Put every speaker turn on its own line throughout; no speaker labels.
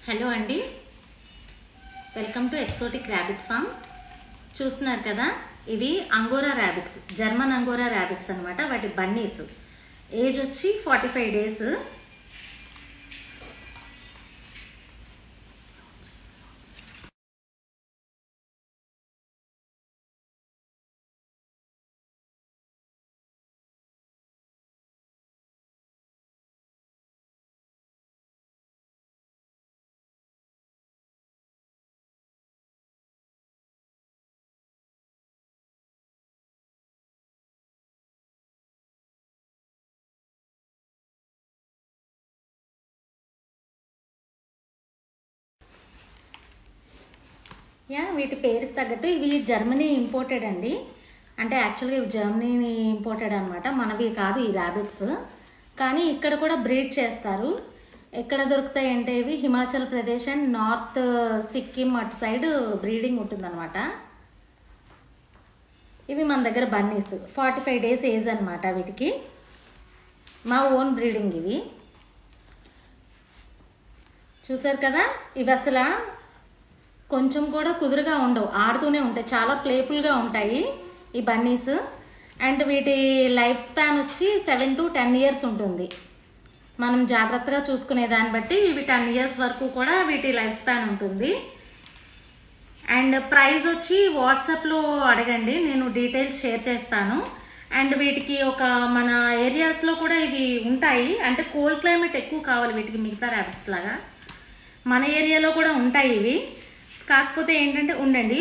Hello అండి, welcome to exotic rabbit farm. చూస్తున్నారు కదా, ఇవి angora rabbits, German angora rabbits అనమాట. వాటి బన్నీస్. ఏజ్ వచ్చి 45 డేస్. వీటి పేరుకి తగ్గట్టు ఇవి జర్మనీ ఇంపోర్టెడ్ అండి. అంటే యాక్చువల్గా ఇవి జర్మనీ ఇంపోర్టెడ్ అనమాట, మనవి కాదు ఈ ర్యాబిట్స్. కానీ ఇక్కడ కూడా బ్రీడ్ చేస్తారు. ఎక్కడ దొరుకుతాయి అంటే ఇవి హిమాచల్ ప్రదేశ్ అండ్ నార్త్ సిక్కిం అటు సైడ్ బ్రీడింగ్ ఉంటుందన్నమాట. ఇవి మన దగ్గర బన్నీస్ 45 డేస్ ఏజ్ అనమాట. వీటికి మా ఓన్ బ్రీడింగ్ ఇవి. చూసారు కదా, ఇవి అసలు కొంచెం కూడా కుదురుగా ఉండవు, ఆడుతూనే ఉంటాయి. చాలా ప్లేఫుల్గా ఉంటాయి ఈ బన్నీస్. అండ్ వీటి లైఫ్ స్పాన్ వచ్చి 7 to 10 years ఉంటుంది. మనం జాగ్రత్తగా చూసుకునే దాన్ని బట్టి ఇవి 10 years వరకు కూడా వీటి లైఫ్ స్పాన్ ఉంటుంది. అండ్ ప్రైస్ వచ్చి వాట్సాప్లో అడగండి, నేను డీటెయిల్స్ షేర్ చేస్తాను. అండ్ వీటికి ఒక మన ఏరియాస్లో కూడా ఇవి ఉంటాయి. అంటే కోల్డ్ క్లైమేట్ ఎక్కువ కావాలి వీటికి, మిగతా ర్యాబిట్స్ లాగా. మన ఏరియాలో కూడా ఉంటాయి ఇవి. కాకపోతే ఏంటంటే ఉండండి,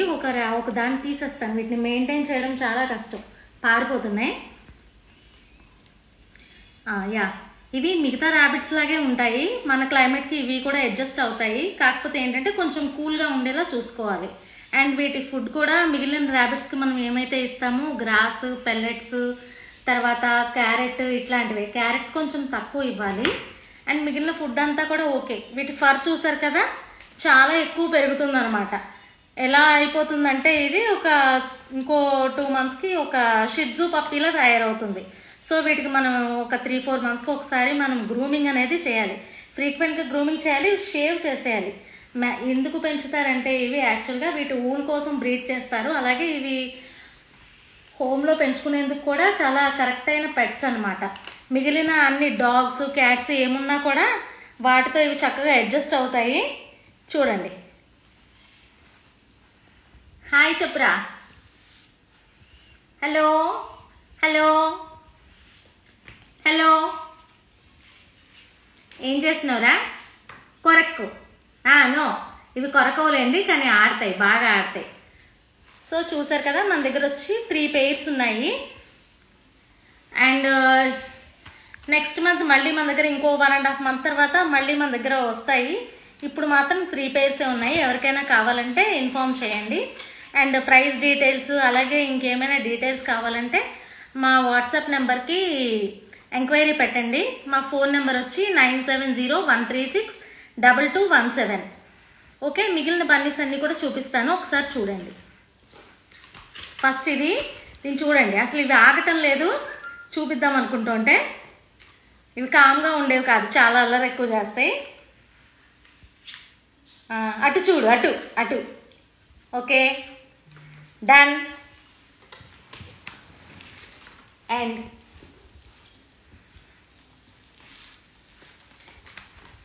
ఒక దాన్ని తీసేస్తాను. వీటిని మెయింటైన్ చేయడం చాలా కష్టం, పారిపోతున్నాయి. ఇవి మిగతా ర్యాబిట్స్ లాగే ఉంటాయి. మన క్లైమేట్కి ఇవి కూడా అడ్జస్ట్ అవుతాయి. కాకపోతే ఏంటంటే కొంచెం కూల్గా ఉండేలా చూసుకోవాలి. అండ్ వీటి ఫుడ్ కూడా మిగిలిన ర్యాబిట్స్కి మనం ఏమైతే ఇస్తామో గ్రాస్, పెల్లెట్స్, తర్వాత క్యారెట్ ఇట్లాంటివి. క్యారెట్ కొంచెం తక్కువ ఇవ్వాలి. అండ్ మిగిలిన ఫుడ్ అంతా కూడా ఓకే. వీటి ఫర్ చూసారు కదా, చాలా ఎక్కువ పెరుగుతుంది అనమాట. ఎలా అయిపోతుందంటే ఇది ఇంకో 2 monthsకి ఒక షిట్జూ పప్పీలా తయారవుతుంది. సో వీటికి మనం ఒక 3-4 monthsకి ఒకసారి మనం గ్రూమింగ్ అనేది చేయాలి. ఫ్రీక్వెంట్గా గ్రూమింగ్ చేయాలి, షేవ్ చేసేయాలి. ఎందుకు పెంచుతారంటే ఇవి యాక్చువల్గా వీటి ఊల్ కోసం బ్రీడ్ చేస్తారు. అలాగే ఇవి హోమ్లో పెంచుకునేందుకు కూడా చాలా కరెక్ట్ అయిన పెట్స్ అనమాట. మిగిలిన అన్ని డాగ్స్, క్యాట్స్ ఏమున్నా కూడా వాటితో ఇవి చక్కగా అడ్జస్ట్ అవుతాయి. చూడండి. హాయ్ చెప్పురా. హలో హలో హలో, ఏం చేస్తున్నావురా? కొరక్కు. నో, ఇవి కొరకవులేండి, కానీ ఆడతాయి, బాగా ఆడతాయి. సో చూసారు కదా, మన దగ్గర వచ్చి 3 pairs ఉన్నాయి. అండ్ నెక్స్ట్ మంత్ మళ్ళీ మన దగ్గర ఇంకో 1.5 months తర్వాత మళ్ళీ మన దగ్గర వస్తాయి. ఇప్పుడు మాత్రం 3 pairs ఉన్నాయి. ఎవరికైనా కావాలంటే ఇన్ఫార్మ్ చేయండి. అండ్ ప్రైస్ డీటెయిల్స్, అలాగే ఇంకేమైనా డీటెయిల్స్ కావాలంటే మా వాట్సాప్ నెంబర్కి ఎంక్వైరీ పెట్టండి. మా ఫోన్ నెంబర్ వచ్చి 9701362217. ఓకే, మిగిలిన బన్నీస్ అన్నీ కూడా చూపిస్తాను, ఒకసారి చూడండి. ఫస్ట్ దీన్ని చూడండి. అసలు ఇవి ఆగటం లేదు, చూపిద్దాం అనుకుంటుంటే. ఇవి కామ్గా ఉండేవి కాదు, చాలా అల్లరి ఎక్కువ చేస్తాయి. అటు చూడు, అటు అటు. Okay, done. అండ్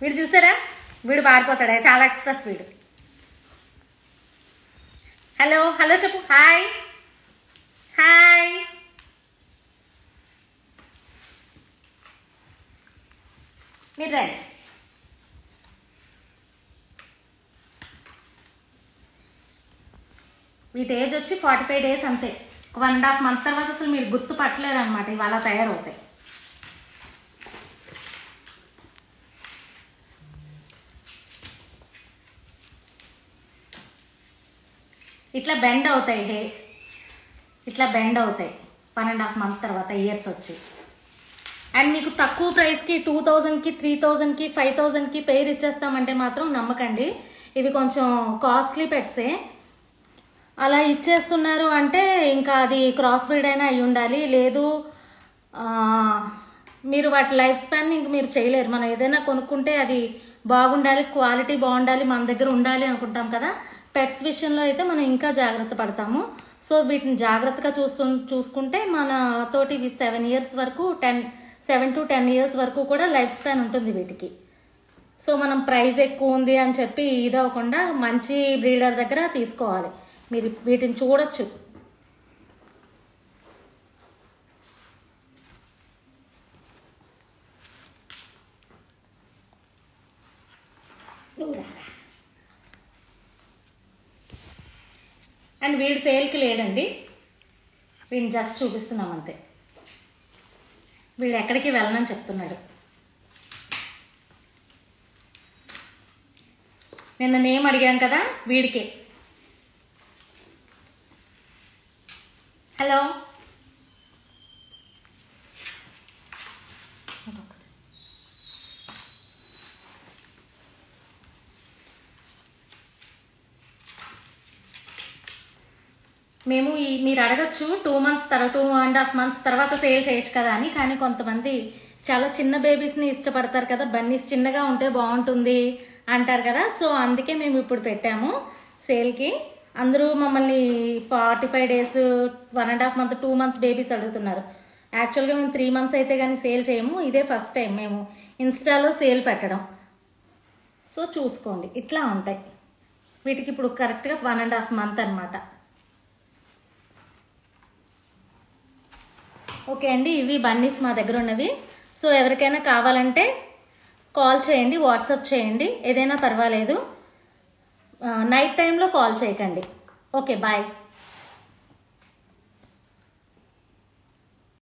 వీడు చూసారా, వీడు పారిపోతాడా, చాలా ఎక్స్ప్రెస్ వీడు. హలో హలో చెప్పు. Hi hi. మీరు రండి. వీటి ఏజ్ వచ్చి 45 days అంతే. 1.5 months తర్వాత అసలు మీరు గుర్తుపట్టలేరు అనమాట, ఇవి అలా తయారవుతాయి. ఇట్లా బెండ్ అవుతాయి, ఇట్లా బెండ్ అవుతాయి 1.5 months తర్వాత, ఇయర్స్ వచ్చి. అండ్ మీకు తక్కువ ప్రైస్కి 2000కి, 3000కి, 5000కి పెయిర్ ఇచ్చేస్తామంటే మాత్రం నమ్మకండి. ఇవి కొంచెం కాస్ట్లీ పెట్సే. అలా ఇచ్చేస్తున్నారు అంటే ఇంకా అది క్రాస్ బ్రీడ్ అయినా అయి ఉండాలి. లేదు మీరు వాటి లైఫ్ స్పాన్ ఇంక మీరు చేయలేరు. మనం ఏదైనా కొనుక్కుంటే అది బాగుండాలి, క్వాలిటీ బాగుండాలి, మన దగ్గర ఉండాలి అనుకుంటాం కదా. పెట్స్ విషయంలో అయితే మనం ఇంకా జాగ్రత్త పడతాము. సో వీటిని జాగ్రత్తగా చూసుకుంటే మన తోటి ఇవి 7 years వరకు 7 to 10 years వరకు కూడా లైఫ్ స్పాన్ ఉంటుంది వీటికి. సో మనం ప్రైస్ ఎక్కువ ఉంది అని చెప్పి ఇదవకుండా మంచి బ్రీడర్ దగ్గర తీసుకోవాలి. మీరు వీటిని చూడొచ్చు. అండ్ వీడు సేల్కి లేడండి, వీడిని జస్ట్ చూపిస్తున్నాం అంతే. వీడు ఎక్కడికి వెళ్ళనని చెప్తున్నాడు. నిన్న నేమ్ అడిగాం కదా వీడికే. హలో, మేము మీరు అడగచ్చు 2.5 months తర్వాత సేల్ చేయొచ్చు కదా అని. కానీ కొంతమంది చాలా చిన్న బేబీస్ని ఇష్టపడతారు కదా, బన్నీస్ చిన్నగా ఉంటే బాగుంటుంది అంటారు కదా. సో అందుకే మేము ఇప్పుడు పెట్టాము సేల్కి. అందరూ మమ్మల్ని 45 days, 1.5 month, 2 months బేబీస్ అడుగుతున్నారు. యాక్చువల్గా మేము 3 months అయితే కానీ సేల్ చేయము. ఇదే ఫస్ట్ టైం మేము ఇన్స్టాలో సేల్ పెట్టడం. సో చూసుకోండి, ఇట్లా ఉంటాయి. వీటికి ఇప్పుడు కరెక్ట్గా 1.5 month అనమాట. ఓకే అండి, ఇవి బన్నీస్ మా దగ్గర ఉన్నవి. సో ఎవరికైనా కావాలంటే కాల్ చేయండి, వాట్సాప్ చేయండి, ఏదైనా పర్వాలేదు. నైట్ టైంలో కాల్ చేయకండి. Okay, bye.